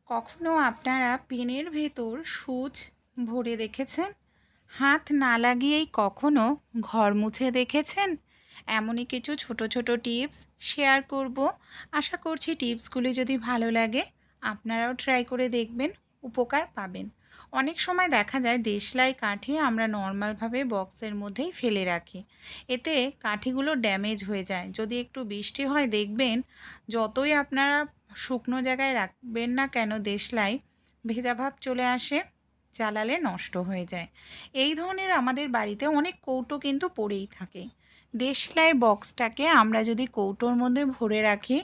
কখনো আপনারা পেনের ভেতর সূচ ভরে দেখেছেন? হাত না লাগিয়েই কখনো ঘর মুছে দেখেছেন? এমনই কিছু ছোট ছোট টিপস শেয়ার করব। আশা করছি টিপসগুলি যদি ভালো লাগে আপনারাও ট্রাই করে দেখবেন, উপকার পাবেন। অনেক সময় দেখা যায় দেশলাই কাঠি আমরা নর্মালভাবে বক্সের মধ্যেই ফেলে রাখি। এতে কাঠিগুলো ড্যামেজ হয়ে যায়। যদি একটু বৃষ্টি হয় দেখবেন, যতই আপনারা শুকনো জায়গায় রাখবেন না কেন দেশলাই, ভেজা ভাব চলে আসে, জ্বালালে নষ্ট হয়ে যায়। এই ধরনের আমাদের বাড়িতে অনেক কৌটো কিন্তু পড়েই থাকে। দেশলাই বক্সটাকে আমরা যদি কৌটোর মধ্যে ভরে রাখি,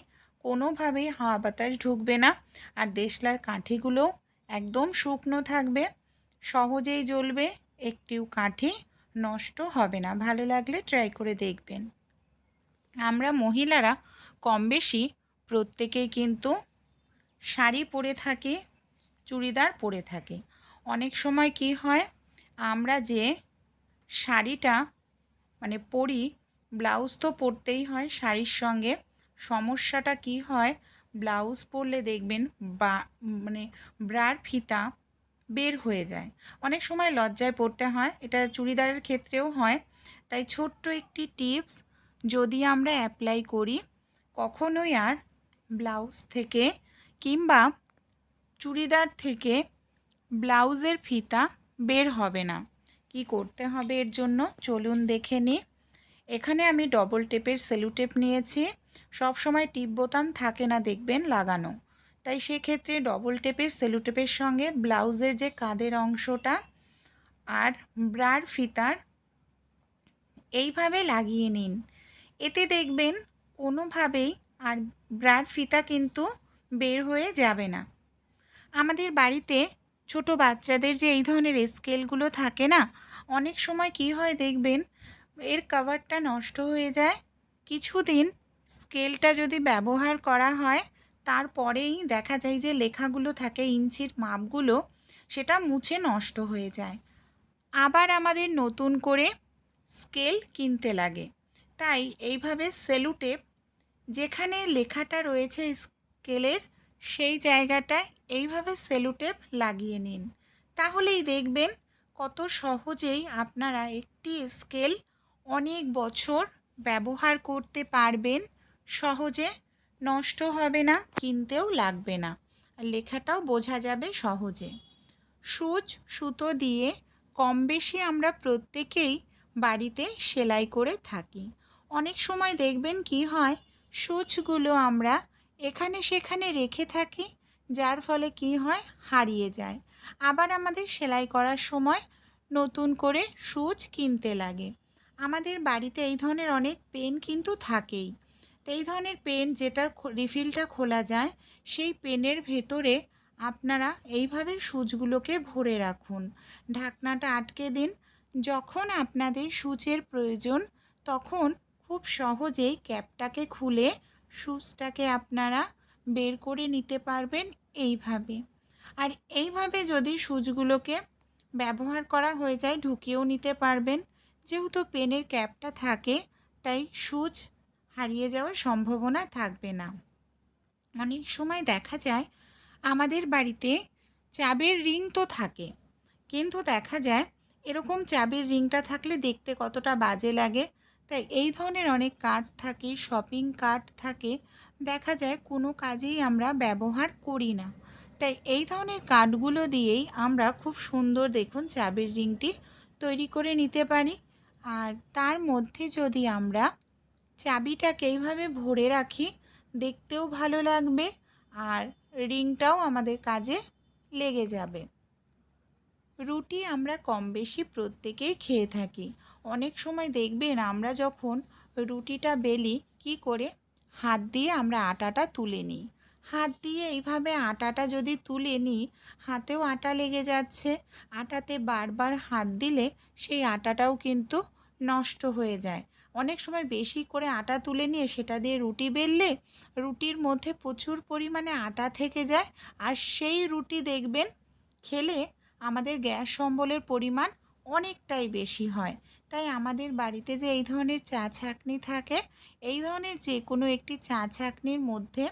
কোনোভাবেই হাওয়া বাতাস ঢুকবে না, আর দেশলার কাঠিগুলো একদম শুকনো থাকবে, সহজেই জ্বলবে, একটিও কাঠি নষ্ট হবে না। ভালো লাগলে ট্রাই করে দেখবেন। আমরা মহিলারা কম বেশি প্রত্যেকেই কিন্তু শাড়ি পরে থাকি, চুড়িদার পরে থাকি। অনেক সময় কি হয়, আমরা যে শাড়িটা পরি, ব্লাউজ তো পরতেই হয় শাড়ির সঙ্গে। সমস্যাটা কি হয়, ব্লাউজ পরলে দেখবেন বা ব্রার ফিতা বের হয়ে যায়। অনেক সময় লজ্জায় পড়তে হয়, এটা চুড়িদারের ক্ষেত্রেও হয়। তাই ছোট্ট একটি টিপস যদি আমরা অ্যাপ্লাই করি, কখনোই আর ব্লাউজ থেকে কিংবা চুড়িদার থেকে ব্লাউজের ফিতা বের হবে না। কি করতে হবে এর জন্য চলুন দেখে নিই। এখানে আমি ডবল টেপের সেলো টেপ নিয়েছি। সব সময় টিপ বোতাম থাকে না দেখবেন লাগানো, তাই সেক্ষেত্রে ডবল টেপের সেলো টেপের সঙ্গে ব্লাউজের যে কাঁধের অংশটা আর ব্রার ফিতার এইভাবে লাগিয়ে নিন। এতে দেখবেন কোনোভাবেই আর ব্রার ফিতা কিন্তু বের হয়ে যাবে না। আমাদের বাড়িতে ছোট বাচ্চাদের যে এই ধরনের স্কেলগুলো থাকে না, অনেক সময় কি হয় দেখবেন, এর কভারটা নষ্ট হয়ে যায়। কিছুদিন স্কেলটা যদি ব্যবহার করা হয়, তারপরেই দেখা যায় যে লেখাগুলো থাকে, ইঞ্চির মাপগুলো, সেটা মুছে নষ্ট হয়ে যায়। আবার আমাদের নতুন করে স্কেল কিনতে লাগে। তাই এইভাবে সেলো টেপ যেখানে লেখাটা রয়েছে স্কেলের, সেই জায়গাটায় এইভাবে সেলো টেপ লাগিয়ে নিন। তাহলেই দেখবেন কত সহজেই আপনারা একটি স্কেল অনেক বছর ব্যবহার করতে পারবেন। সহজে নষ্ট হবে না, কিনতেও লাগবে না, আর লেখাটাও বোঝা যাবে সহজে। সূচ সুতো দিয়ে কম বেশি আমরা প্রত্যেকেই বাড়িতে সেলাই করে থাকি। অনেক সময় দেখবেন কি হয়, সূচগুলো আমরা এখানে সেখানে রেখে থাকি, যার ফলে কি হয়, হারিয়ে যায়। আবার আমাদের সেলাই করার সময় নতুন করে সূচ কিনতে লাগে। আমাদের বাড়িতে এই ধরনের অনেক পেন কিন্তু থাকেই। তো এই ধরনের পেন যেটার রিফিলটা খোলা যায়, সেই পেনের ভেতরে আপনারা এইভাবে সূচগুলোকে ভরে রাখুন, ঢাকনাটা আটকে দিন। যখন আপনাদের সূচের প্রয়োজন, তখন খুব সহজেই ক্যাপটাকে খুলে সূচটাকে আপনারা বের করে নিতে পারবেন এইভাবে। আর এইভাবে যদি সূচগুলোকে ব্যবহার করা হয়ে যায়, ঢুকিয়েও নিতে পারবেন। যেহেতু পেনের ক্যাপটা থাকে, তাই সূচ হারিয়ে যাওয়ার সম্ভাবনা থাকবে না। অনেক সময় দেখা যায় আমাদের বাড়িতে চাবির রিং তো থাকে, কিন্তু দেখা যায় এরকম চাবির রিংটা থাকলে দেখতে কতটা বাজে লাগে। তাই এই ধরনের অনেক কার্ড থাকে, শপিং কার্ড থাকে, দেখা যায় কোনো কাজেই আমরা ব্যবহার করি না। তাই এই ধরনের কার্ডগুলো দিয়েই আমরা খুব সুন্দর দেখুন চাবির রিংটি তৈরি করে নিতে পারি। আর তার মধ্যে যদি আমরা চাবিটাকে এইভাবে ভরে রাখি, দেখতেও ভালো লাগবে, আর রিংটাও আমাদের কাজে লেগে যাবে। রুটি আমরা কম বেশি প্রত্যেকেই খেয়ে থাকি। অনেক সময় দেখবেন আমরা যখন রুটিটা বেলি, কি করে হাত দিয়ে আমরা আটাটা তুলে নিই। হাত দিয়ে এইভাবে আটাটা যদি তুলে নিই, হাতেও আটা লেগে যাচ্ছে। আটাতে বারবার হাত দিলে সেই আটাটাও কিন্তু নষ্ট হয়ে যায়। অনেক সময় বেশি করে আটা তুলে নিয়ে সেটা দিয়ে রুটি বেললে রুটির মধ্যে প্রচুর পরিমাণে আটা থেকে যায়, আর সেই রুটি দেখবেন খেলে আমাদের গ্যাস অম্বলের পরিমাণ অনেকটাই বেশি হয়। তাই আমাদের বাড়িতে যে এই ধরনের চা ছাঁকনি থাকে, এই ধরনের যে কোনো একটি চা ছাঁকনির মধ্যে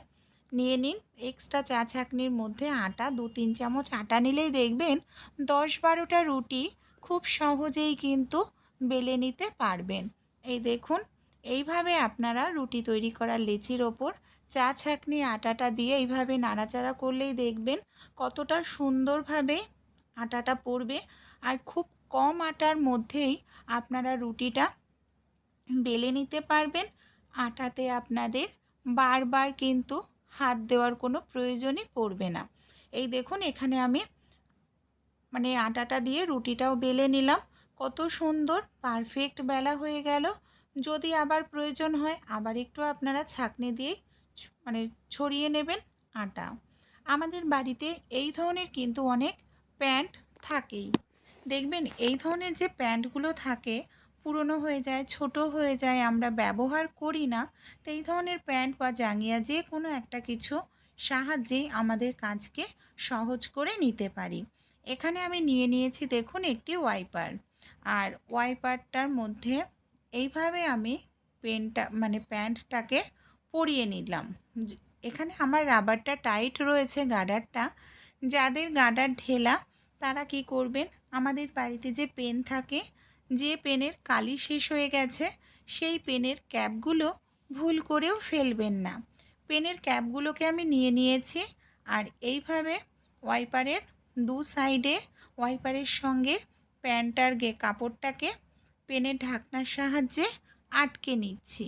নিয়ে নিন। এক্সট্রা চা ছাঁকনির মধ্যে আটা 2-3 চামচ আটা নিলেই দেখবেন 10-12টা রুটি খুব সহজেই কিন্তু বেলে নিতে পারবেন। এই দেখুন, এইভাবে আপনারা রুটি তৈরি করার লেচির ওপর চা ছাঁকনি আটাটা দিয়ে এইভাবে নাড়াচাড়া করলেই দেখবেন কতটা সুন্দরভাবে আটাটা পড়বে। আর খুব কম আটার মধ্যেই আপনারা রুটিটা বেলে নিতে পারবেন। আটাতে আপনাদের বারবার কিন্তু হাত দেওয়ার কোনো প্রয়োজনই পড়বে না। এই দেখুন, এখানে আমি আটাটা দিয়ে রুটিটাও বেলে নিলাম। কত সুন্দর পারফেক্ট বেলা হয়ে গেল। যদি আবার প্রয়োজন হয় আবার একটু আপনারা ছাঁকনি দিয়ে ছড়িয়ে নেবেন আটা। আমাদের বাড়িতে এই ধরনের কিন্তু অনেক প্যান্ট থাকেই। দেখবেন এই ধরনের যে প্যান্টগুলো থাকে পুরনো হয়ে যায়, ছোট হয়ে যায়, আমরা ব্যবহার করি না। তো এই ধরনের প্যান্ট বা জাঙ্গিয়া যে কোনো একটা কিছু সাহায্যেই আমাদের কাজকে সহজ করে নিতে পারি। এখানে আমি নিয়ে নিয়েছি দেখুন একটি ওয়াইপার। আর ওয়াইপারটার মধ্যে এইভাবে আমি প্যান্টটাকে পরিয়ে নিলাম। এখানে আমার রাবারটা টাইট রয়েছে, গার্ডারটা। যাদের গার্ডার ঢেলা তারা কি করবেন, আমাদের বাড়িতে যে পেন থাকে, যে পেনের কালি শেষ হয়ে গেছে সেই পেনের ক্যাপগুলো ভুল করেও ফেলবেন না। পেনের ক্যাপগুলোকে আমি নিয়ে নিয়েছি। আর এইভাবে ওয়াইপারের দু সাইডে ওয়াইপারের সঙ্গে প্যান্টটার কাপড়টাকে পেনের ঢাকনার সাহায্যে আটকে নিচ্ছি,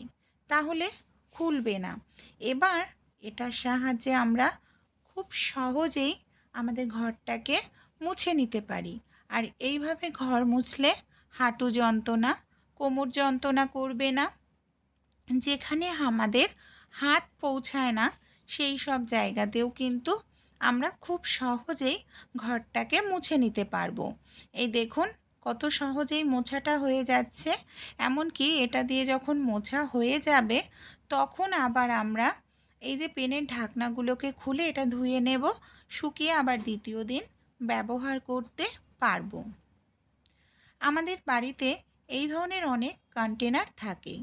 তাহলে খুলবে না। এবার এটার সাহায্যে আমরা খুব সহজেই আমাদের ঘরটাকে মুছে নিতে পারি। আর এইভাবে ঘর মুছলে হাঁটু যন্ত্রণা, কোমর যন্ত্রণা করবে না। যেখানে আমাদের হাত পৌঁছায় না সেই সব জায়গাতেও কিন্তু আমরা খুব সহজেই ঘরটাকে মুছে নিতে পারবো। এই দেখুন কত সহজেই মোছাটা হয়ে যাচ্ছে। এমনকি এটা দিয়ে যখন মোছা হয়ে যাবে তখন আবার আমরা এই যে পেনের ঢাকনাগুলোকে খুলে এটা ধুয়ে নেব, শুকিয়ে আবার দ্বিতীয় দিন ব্যবহার করতে পারবো। আমাদের বাড়িতে এই ধরনের অনেক কন্টেনার থাকে।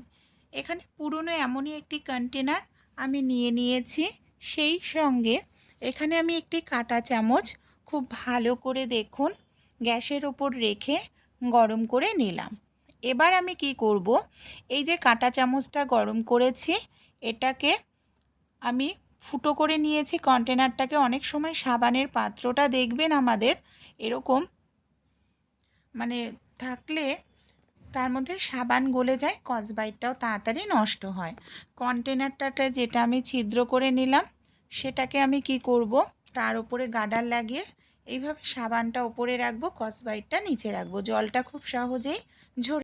এখানে পুরনো এমনই একটি কন্টেনার আমি নিয়ে নিয়েছি। সেই সঙ্গে এখানে আমি একটি কাঁটা চামচ খুব ভালো করে দেখুন গ্যাসের ওপর রেখে গরম করে নিলাম। এবার আমি কি করব, এই যে কাঁটা চামচটা গরম করেছি এটাকে আমি ফুটো করে নিয়েছি কন্টেনারটাকে। অনেক সময় সাবানের পাত্রটা দেখবেন আমাদের এরকম থাকলে তার মধ্যে সাবান গলে যায়, স্কচব্রাইটটাও তাড়াতাড়ি নষ্ট হয়। কন্টেনারটাতে যেটা আমি ছিদ্র করে নিলাম সেটাকে আমি কি করব, তার উপরে গার্ডার লাগিয়ে এইভাবে সাবানটা ওপরে রাখবো, স্কচব্রাইটটা নিচে রাখবো। জলটা খুব সহজেই ঝরে